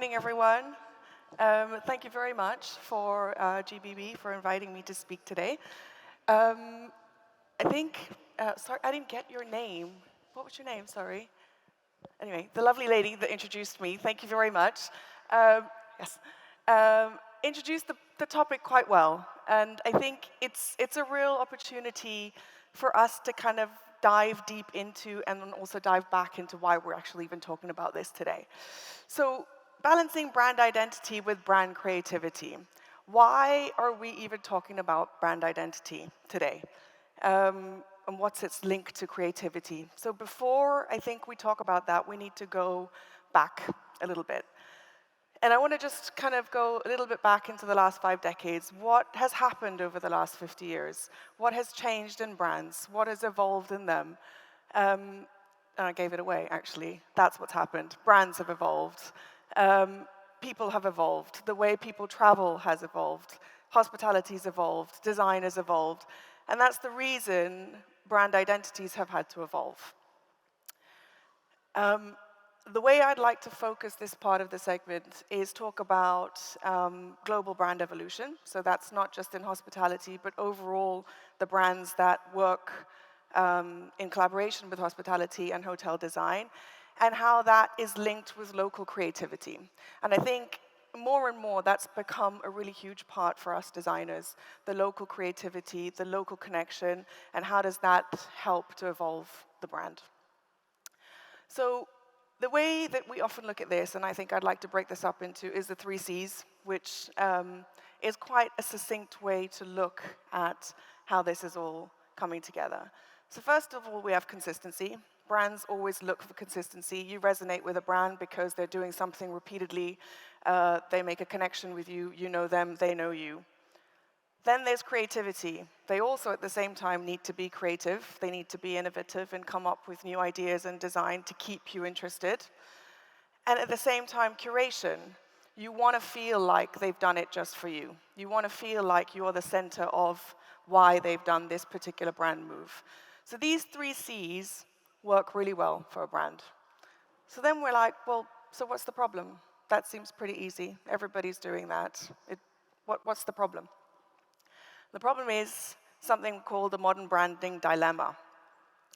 morning, everyone. Thank you very much for GBB for inviting me to speak today. Um, I think, sorry, I didn't get your name. What was your name? Sorry. Anyway, the lovely lady that introduced me, thank you very much. Um, yes. Introduced the topic quite well. And I think it's a real opportunity for us to kind of dive deep into and then also dive back into why we're actually even talking about this today. So, balancing brand identity with brand creativity. Why are we even talking about brand identity today? And what's its link to creativity? So before I think we talk about that, we need to go back a little bit. And I want to just kind of go a little bit back into the last 5 decades. What has happened over the last 50 years? What has changed in brands? What has evolved in them? And I gave it away, actually. That's what's happened. Brands have evolved. People have evolved. The way people travel has evolved. Hospitality's evolved. Design has evolved. And that's the reason brand identities have had to evolve. The way I'd like to focus this part of the segment is talk about global brand evolution. So that's not just in hospitality, but overall the brands that work in collaboration with hospitality and hotel design, and how that is linked with local creativity. And I think more and more that's become a really huge part for us designers, the local creativity, the local connection, and how does that help to evolve the brand. So the way that we often look at this, and I think I'd like to break this up into, is the 3 C's, which is quite a succinct way to look at how this is all coming together. So first of all, we have consistency. Brands always look for consistency. You resonate with a brand because they're doing something repeatedly. They make a connection with you. You know them. They know you. Then there's creativity. They also, at the same time, need to be creative. They need to be innovative and come up with new ideas and design to keep you interested. And at the same time, curation. You want to feel like they've done it just for you. You want to feel like you're the center of why they've done this particular brand move. So these 3 C's work really well for a brand. So then we're like, well, so what's the problem? That seems pretty easy. Everybody's doing that. What's the problem? The problem is something called the modern branding dilemma.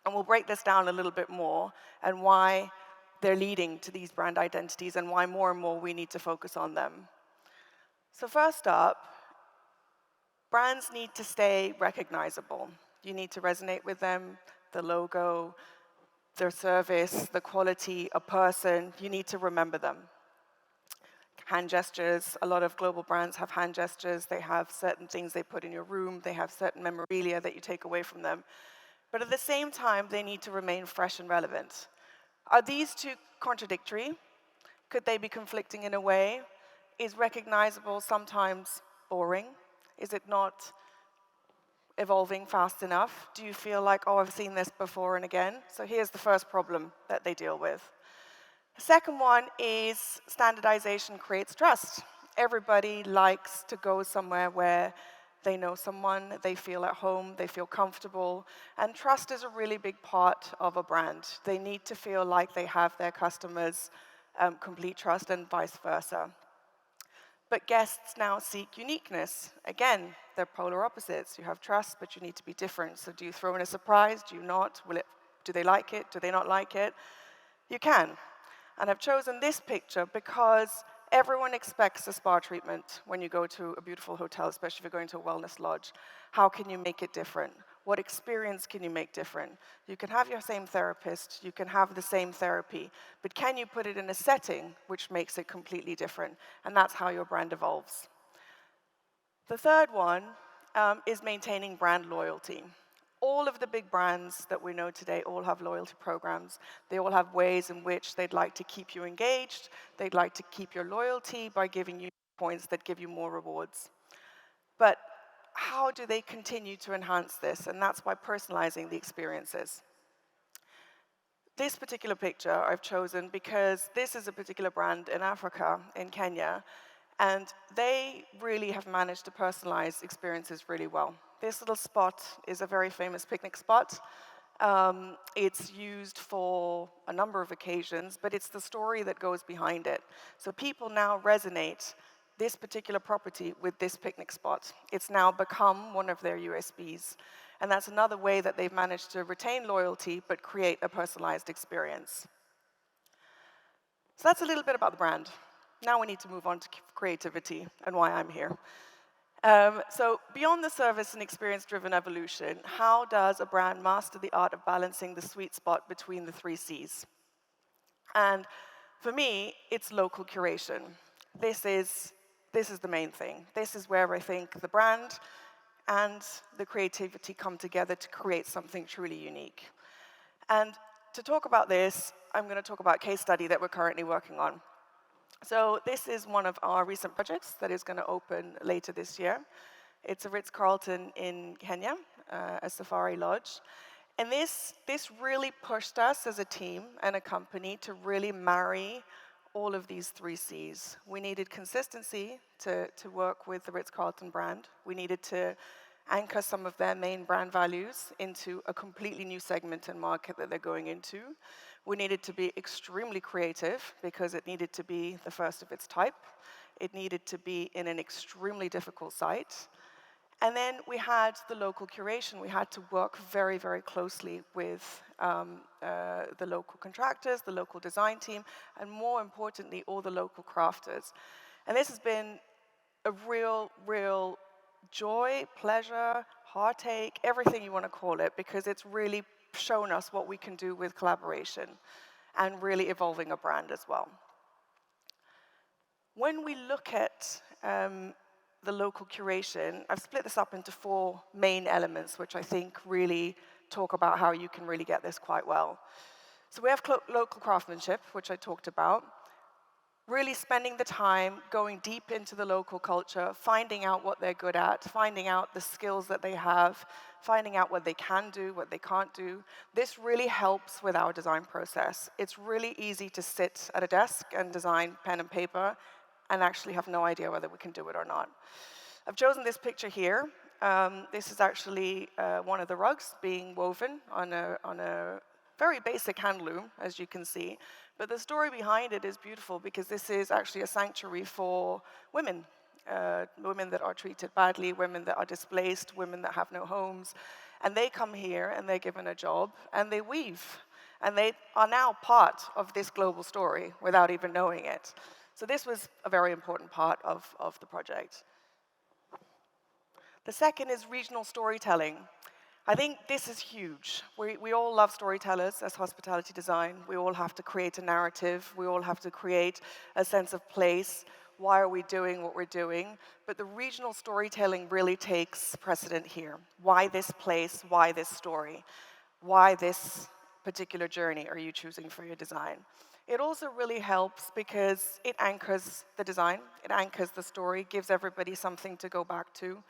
And we'll break this down a little bit more and why they're leading to these brand identities and why more and more we need to focus on them. So first up, brands need to stay recognizable. You need to resonate with them, the logo, their service, the quality, a person. You need to remember them. Hand gestures. A lot of global brands have hand gestures. They have certain things they put in your room. They have certain memorabilia that you take away from them. But at the same time, they need to remain fresh and relevant. Are these two contradictory? Could they be conflicting in a way? Is recognizable sometimes boring? Is it not evolving fast enough? Do you feel like, oh, I've seen this before and again? So here's the first problem that they deal with. The second one is standardization creates trust. Everybody likes to go somewhere where they know someone, they feel at home, they feel comfortable, and trust is a really big part of a brand. They need to feel like they have their customers' complete trust and vice versa. But guests now seek uniqueness. Again, they're polar opposites. You have trust, but you need to be different. So do you throw in a surprise? Do you not? Do they like it? Do they not like it? You can. And I've chosen this picture because everyone expects a spa treatment when you go to a beautiful hotel, especially if you're going to a wellness lodge. How can you make it different? What experience can you make different? You can have your same therapist, you can have the same therapy, but can you put it in a setting which makes it completely different? And that's how your brand evolves. The third one is maintaining brand loyalty. All of the big brands that we know today all have loyalty programs. They all have ways in which they'd like to keep you engaged. They'd like to keep your loyalty by giving you points that give you more rewards. But how do they continue to enhance this? And that's by personalizing the experiences. This particular picture I've chosen because this is a particular brand in Africa, in Kenya, and they really have managed to personalize experiences really well. This little spot is a very famous picnic spot. It's used for a number of occasions, but it's the story that goes behind it. So people now resonate this particular property with this picnic spot. It's now become one of their USBs. And that's another way that they've managed to retain loyalty but create a personalized experience. So that's a little bit about the brand. Now we need to move on to creativity and why I'm here. So beyond the service and experience-driven evolution, how does a brand master the art of balancing the sweet spot between the three C's? And for me, it's local curation. This is the main thing. This is where I think the brand and the creativity come together to create something truly unique. And to talk about this, I'm going to talk about a case study that we're currently working on. So this is one of our recent projects that is going to open later this year. It's a Ritz-Carlton in Kenya, a safari lodge. And this really pushed us as a team and a company to really marry all of these three C's. We needed consistency to work with the Ritz-Carlton brand. We needed to anchor some of their main brand values into a completely new segment and market that they're going into. We needed to be extremely creative because it needed to be the first of its type. It needed to be in an extremely difficult site. And then we had the local curation. We had to work very, very closely with the local contractors, the local design team, and more importantly, all the local crafters. And this has been a real joy, pleasure, heartache, everything you want to call it, because it's really shown us what we can do with collaboration and really evolving a brand as well. When we look at the local curation, I've split this up into 4 main elements, which I think really talk about how you can really get this quite well. So we have local craftsmanship, which I talked about. Really spending the time going deep into the local culture, finding out what they're good at, finding out the skills that they have, finding out what they can do, what they can't do. This really helps with our design process. It's really easy to sit at a desk and design pen and paper and actually have no idea whether we can do it or not. I've chosen this picture here. This is actually one of the rugs being woven on a very basic hand loom, as you can see. But the story behind it is beautiful because this is actually a sanctuary for women. Women that are treated badly, women that are displaced, women that have no homes. And they come here and they're given a job and they weave. And they are now part of this global story without even knowing it. So this was a very important part of the project. The second is regional storytelling. I think this is huge. We all love storytellers as hospitality design. We all have to create a narrative. We all have to create a sense of place. Why are we doing what we're doing? But the regional storytelling really takes precedent here. Why this place? Why this story? Why this particular journey are you choosing for your design? It also really helps because it anchors the design, it anchors the story, gives everybody something to go back to.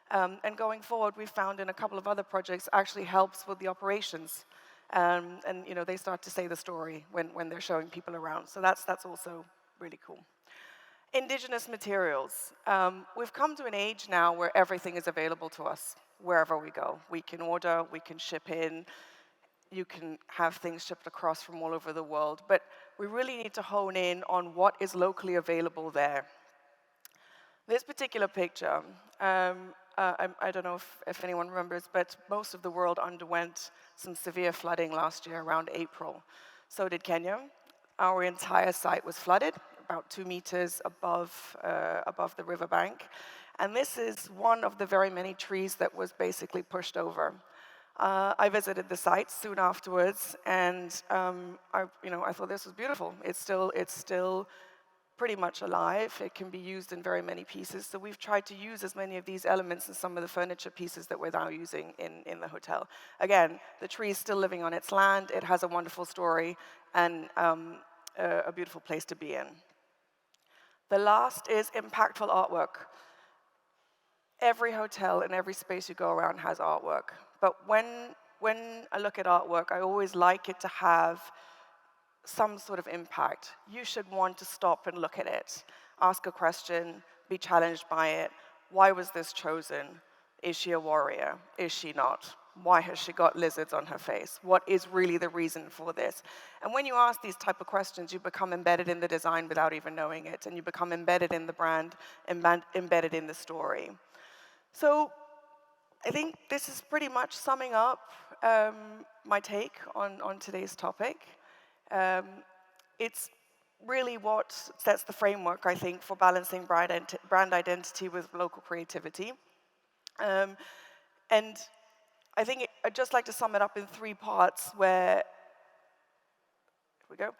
And going forward, we've found in a couple of other projects actually helps with the operations. And they start to say the story when they're showing people around. So that's also really cool. Indigenous materials. We've come to an age now where everything is available to us wherever we go. We can order, we can ship in, you can have things shipped across from all over the world. But we really need to hone in on what is locally available there. This particular picture, I don't know if anyone remembers, but most of the world underwent some severe flooding last year around April. So did Kenya. Our entire site was flooded, about 2 meters above the riverbank. And this is one of the very many trees that was basically pushed over. I visited the site soon afterwards, and I thought this was beautiful. It's still pretty much alive. It can be used in very many pieces. So we've tried to use as many of these elements in some of the furniture pieces that we're now using in the hotel. Again, the tree is still living on its land. It has a wonderful story and a beautiful place to be in. The last is impactful artwork. Every hotel and every space you go around has artwork. But when I look at artwork, I always like it to have some sort of impact. You should want to stop and look at it, ask a question, be challenged by it. Why was this chosen? Is she a warrior? Is she not? Why has she got lizards on her face? What is really the reason for this? And when you ask these type of questions, you become embedded in the design without even knowing it, and you become embedded in the brand, embedded in the story. So I think this is pretty much summing up my take on today's topic. It's really what sets the framework, I think, for balancing brand identity with local creativity. And I think I'd just like to sum it up in 3 parts where, here we go,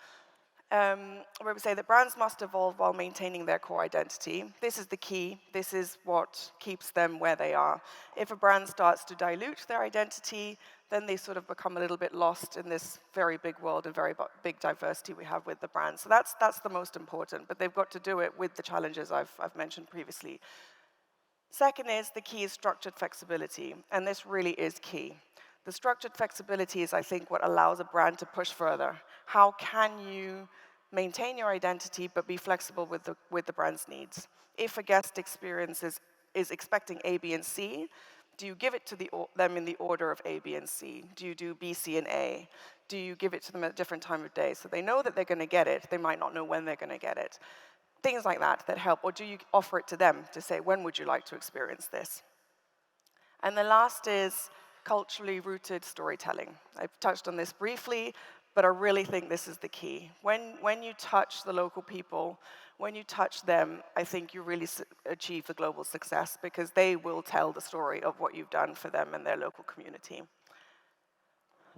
where we say that brands must evolve while maintaining their core identity. This is the key. This is what keeps them where they are. If a brand starts to dilute their identity, then they sort of become a little bit lost in this very big world and very big diversity we have with the brand. So that's the most important, but they've got to do it with the challenges I've mentioned previously. Second is the key is structured flexibility, and this really is key. The structured flexibility is, I think, what allows a brand to push further. How can you maintain your identity but be flexible with the brand's needs? If a guest experience is expecting A, B, and C, do you give it to them in the order of A, B, and C? Do you do B, C, and A? Do you give it to them at a different time of day? So they know that they're going to get it. They might not know when they're going to get it. Things like that help. Or do you offer it to them to say, when would you like to experience this? And the last is culturally rooted storytelling. I've touched on this briefly, but I really think this is the key. When you touch the local people, when you touch them, I think you really achieve the global success, because they will tell the story of what you've done for them and their local community.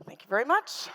Thank you very much.